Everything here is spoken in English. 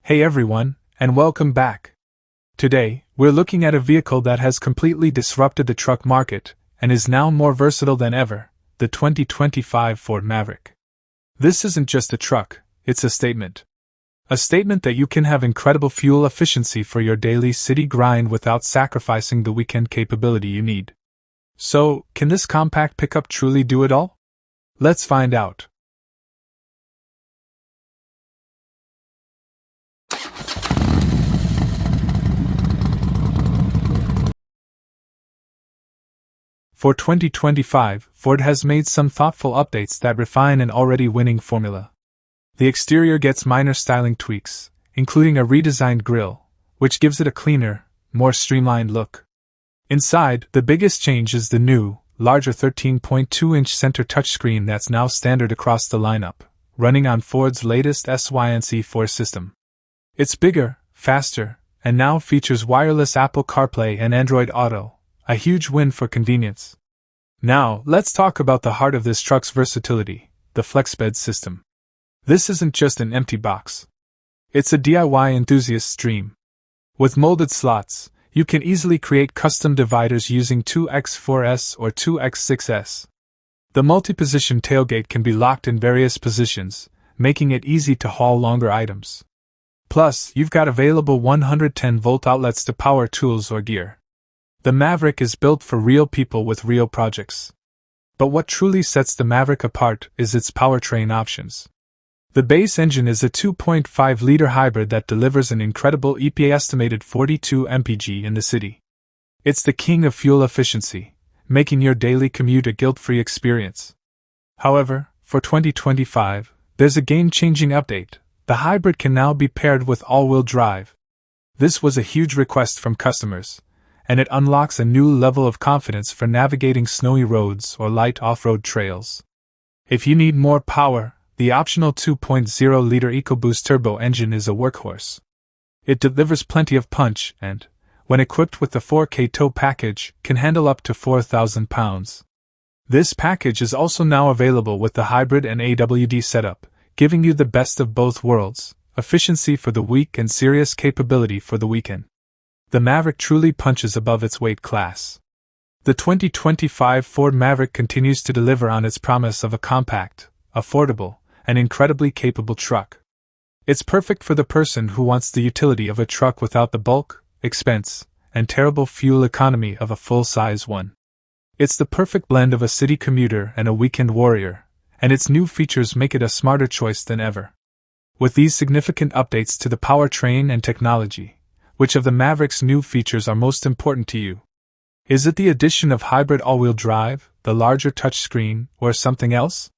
Hey everyone, and welcome back. Today, we're looking at a vehicle that has completely disrupted the truck market and is now more versatile than ever, the 2025 Ford Maverick. This isn't just a truck, it's a statement. A statement that you can have incredible fuel efficiency for your daily city grind without sacrificing the weekend capability you need. So, can this compact pickup truly do it all? Let's find out. For 2025, Ford has made some thoughtful updates that refine an already winning formula. The exterior gets minor styling tweaks, including a redesigned grille, which gives it a cleaner, more streamlined look. Inside, the biggest change is the new, larger 13.2-inch center touchscreen that's now standard across the lineup, running on Ford's latest SYNC4 system. It's bigger, faster, and now features wireless Apple CarPlay and Android Auto, a huge win for convenience. Now, let's talk about the heart of this truck's versatility, the FlexBed system. This isn't just an empty box. It's a DIY enthusiast's dream. With molded slots, you can easily create custom dividers using 2x4s or 2x6s. The multi-position tailgate can be locked in various positions, making it easy to haul longer items. Plus, you've got available 110-volt outlets to power tools or gear. The Maverick is built for real people with real projects. But what truly sets the Maverick apart is its powertrain options. The base engine is a 2.5-liter hybrid that delivers an incredible EPA-estimated 42 mpg in the city. It's the king of fuel efficiency, making your daily commute a guilt-free experience. However, for 2025, there's a game-changing update. The hybrid can now be paired with all-wheel drive. This was a huge request from customers, and it unlocks a new level of confidence for navigating snowy roads or light off-road trails. If you need more power, the optional 2.0-liter EcoBoost turbo engine is a workhorse. It delivers plenty of punch and, when equipped with the 4K tow package, can handle up to 4,000 pounds. This package is also now available with the hybrid and AWD setup, giving you the best of both worlds, efficiency for the week and serious capability for the weekend. The Maverick truly punches above its weight class. The 2025 Ford Maverick continues to deliver on its promise of a compact, affordable, and incredibly capable truck. It's perfect for the person who wants the utility of a truck without the bulk, expense, and terrible fuel economy of a full-size one. It's the perfect blend of a city commuter and a weekend warrior, and its new features make it a smarter choice than ever. With these significant updates to the powertrain and technology, which of the Maverick's new features are most important to you? Is it the addition of hybrid all-wheel drive, the larger touchscreen, or something else?